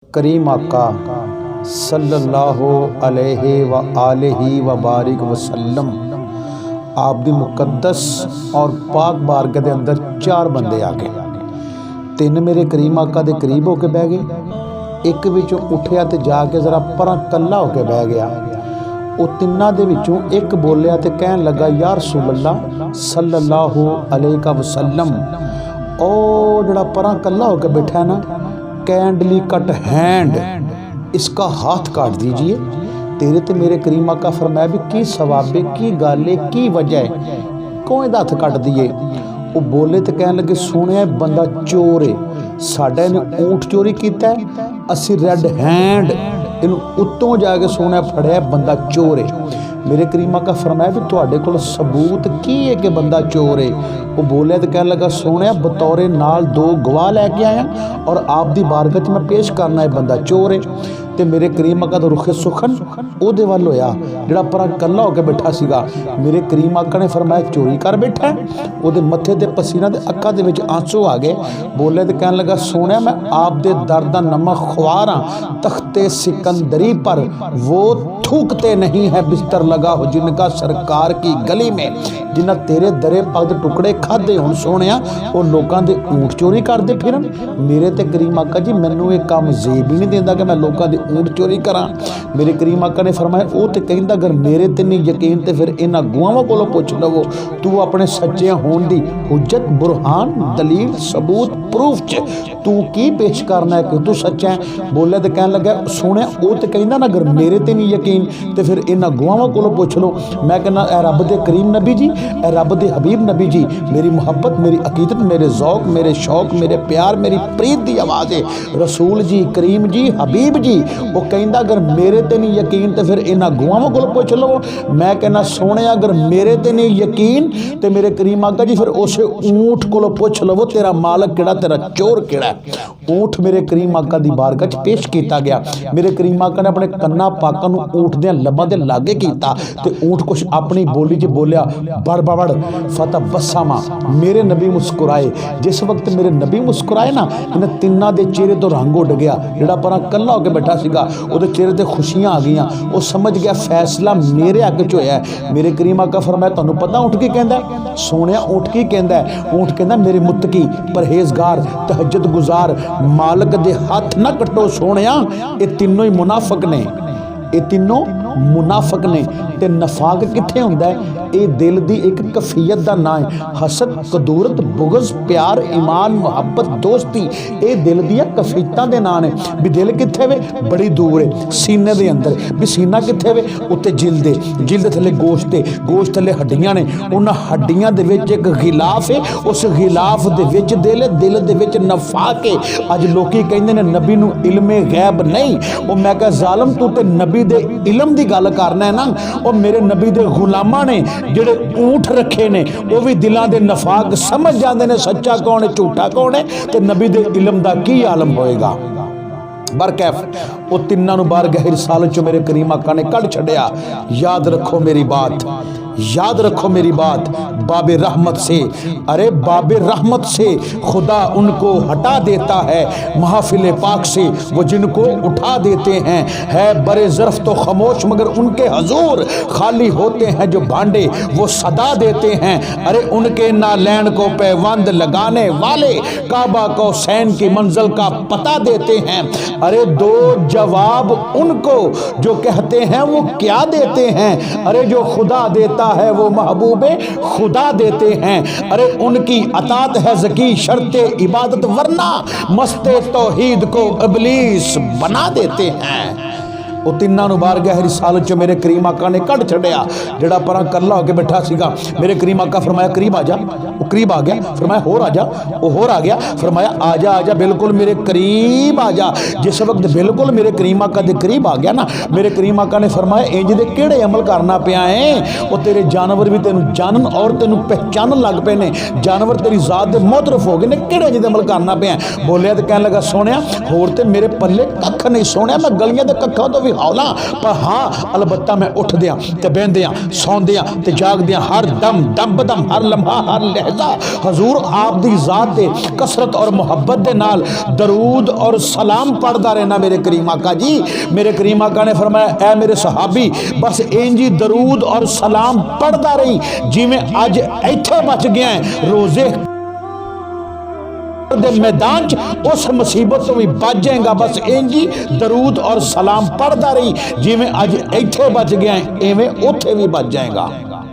करीम आका सल्लल्लाहु अलैहि व आलिहि व बारिक वसल्लम आप दी मुकद्दस और पाक बारगाह दे अंदर चार बंदे आ गए। तीन मेरे करीम आका दे करीब होके बह गए, एक विचों उठिया ते जाके जरा परां कल्ला होके बह गया। वो तिन्नां दे विचों एक बोलिया ते कहन लगा, या रसूल अल्लाह सल्लल्लाहु अलैहि वसल्लम, ओ जड़ा परां कल्ला होके बैठा है ना, कैंडली कट हैंड, इसका हाथ काट दीजिए। तेरे ते मेरे करीम आका फरमाया भी की सवाबे, की गाले, की वजह है, क्यों इहदा हथ कट दिए। वो बोले तो कहने लगे, सुनिया बंदा चोर है, साडा इहने ऊँट चोरी किया है, असी रेड हैंड इनू उत्तों जाके सुनिया फड़िया बंदा चोर है। मेरे करीम आका फरमाया भी तुहाडे कोल सबूत की है कि बंदा चोर है। वो बोलिया तो कहने लगा, सोने बतौरे नाल दो गवाह लैके आया और आप दी बारगाह च मैं पेश करना है बंदा चोर है। तो मेरे करीम आका दा रुखे सुखन उहदे वल होया जिहड़ा परां कल्ला होके बैठा सीगा। मेरे करीम आका ने फरमाया, चोरी कर बैठा है। उहदे मत्थे ते पसीना ते अक्खां दे विच आंसू आ गए। बोले तो कहने लगा, सोने मैं आप दे दर दा नमक ख्वार हाँ, तख्ते सिकंदरी पर वो थूकते नहीं है बिस्तर लगा हो जिनका सरकार की गली में, जिन्हें तेरे दरे पग टुकड़े खादे हुण सोने वो लोगों के ऊँट चोरी करते फिरन। मेरे ते करीम आका जी मैनू ये काम जेब ही नहीं देंदा कि मैं लोगों के ऊँट चोरी करा। मेरे करीम आका ने फरमाया, वो तो कहता अगर मेरे ते नहीं यकीन तो फिर इन्हां गुआवां कोलों पुछ लवो, तू अपने सच्चे होने की हुज्जत, बुरहान, दलील, सबूत, प्रूफ च तू की पेश करना है कि तू सच्चा है। बोले तो कहने लगा, सुने वो तो कहता ना अगर मेरे ते नहीं यकीन तो फिर इन्हां गुआवां कोलों पुछ लो। मैं कहना, ए रब दे करीम नबी जी, ए रब दे हबीब नबी जी, मेरी मुहब्बत, मेरी अकीदत, मेरे ज़ौक, मेरे शौक, मेरे प्यार, मेरी प्रीत की आवाज़ है, रसूल जी, करीम जी, हबीब जी। वो कहता अगर मेरे ते नहीं यकीन तो फिर इन्हां गुआवां कोलों पुछ लो। मैं कहना, सोने अगर मेरे ते नहीं यकीन तो मेरे करीम आका जी फिर उस ऊँट कोलों पुछ लवो, तेरा मालक किहड़ा, तेरा चोर किहड़ा। ऊँट मेरे करीम आका दी बारगाह च पेश किया गया। मेरे करीम आका ने अपने कन्ना पाकां नूं ऊँट दे लब्बां दे लागे कीता ते ऊँट कुछ अपनी बोली च बोलिया, बड़ बड़ फतह बसामा। मेरे नबी मुस्कुराए। जिस वक्त मेरे नबी मुस्कुराए ना, इन्हें तिन्ना दे चेहरे तो रंग उड़ गया। जिहड़ा परां कल्ला होकर बैठा सीगा उहदे चेहरे ते खुशियां आ गईयां। वो समझ गया फैसला मेरे हक च होया है। मेरे करीम आका फरमाया, तुहानूं पता ऊँट की कहंदा है? सोनिया ऊँट की कहंदा है? ऊँट कहंदा मेरे मुत्तकी, परहेजगार, तहज्जुद गुजार, मालिक दे हथ ना कट्टो सोनिया, ये तीनों ही मुनाफिक ने, ये तीनों मुनाफिक ने। ते नफाक कित्थे हुंदा है? ये दिल दी एक कफीयत दा नाम है। हसद, कदूरत, बुगज, प्यार, ईमान, मुहब्बत, दोस्ती, ये दिल दियां कफीयतां दे नाम ने। भी दिल कित्थे वे? बड़ी दूर है, सीने दे अंदर। भी सीना कित्थे वे? उत्ते जिल्द है, जिल्द थले गोश्त है, गोश्त थले हड्डियां ने, उन्हां हड्डियां दे विच एक गिलाफ है, उस गिलाफ दे विच दिल है, दिल दे विच नफाक है। अज लोकी कहंदे ने नबी नूं इल्मे गैब नहीं। वो मैं कह जालम, तू ते नबी दे इलम दी गल करना है ना। और मेरे नबी दे गुलामां ने जिहड़े ऊँट रखे ने, वो भी दिलां दे नफाक समझ जाते हैं सच्चा कौन है, झूठा कौन है। तो नबी दे इलम दा की आलम होएगा। बरकैफ वो तिन्नां नूं बारगाह रिसालत चों मेरे करीम आका ने कढ़ छड्डिया। याद रखो मेरी बात, याद रखो मेरी बात। बाबे रहमत से, अरे बाबे रहमत से खुदा उनको हटा देता है, महफिल पाक से वो जिनको उठा देते हैं। है बड़े ज़र्फ तो खामोश मगर उनके हजूर खाली होते हैं जो भांडे वो सदा देते हैं। अरे उनके नालैन को पैबंद लगाने वाले काबा को सैन की मंजिल का पता देते हैं। अरे दो जवाब उनको जो कहते हैं वो क्या देते हैं। अरे जो खुदा देता है वो महबूबे खुदा देते हैं। अरे उनकी अतात है ज़की शर्ते इबादत, वरना मस्ते तौहीद को इब्लीस बना देते हैं। वो तिन्नां नूं बारगाह रिसालत च मेरे करीम आका ने कढ़ छड्डिया। जिहड़ा परां कल्ला होके बैठा सीगा, मेरे करीम आका फरमाया, करीब आ जा। वो करीब आ गया। फरमाया, होर आ जा। वो होर आ गया। फरमाया, आ जा, आ जा, बिल्कुल मेरे करीब आ जा। जिस वक्त बिल्कुल मेरे करीम आका दे करीब आ गया ना, मेरे करीम आका ने फरमाया, इंज दे किहड़े अमल करना पिया है? वो तेरे जानवर भी तेनू जानन और तेनू पहचानन लग पे ने। जानवर तेरी जात दे मोतरफ हो गए ने, किहड़े इंज दे अमल करना पिया? बोलिया तो कहने लगा, सोनिया होर ते मेरे पल्ले कख नहीं। सोनिया मैं गलियां दे कखां तो भी भी हौला, पर हाँ अलबत्ता मैं उठदियां ते बहदियां सौंदियां ते जागदियां हर दम दम बदम हर लम्हा हर लहजा हजूर आप दी जात दे कसरत और मुहब्बत दे नाल दरूद और सलाम पढ़दा रहना मेरे करीम आका जी। मेरे करीम आका ने फरमाया ऐ मेरे सहाबी बस इंजी दरूद और सलाम पढ़दा रही जिवें अज इत्थे बच गया है रोजे दे मैदान च उस मुसीबत तो भी बच जाएगा। बस इंजी दरूद और सलाम पढ़दा रही जिवें अज इत्थे बच गया है इवें उत्थे भी बच जाएगा।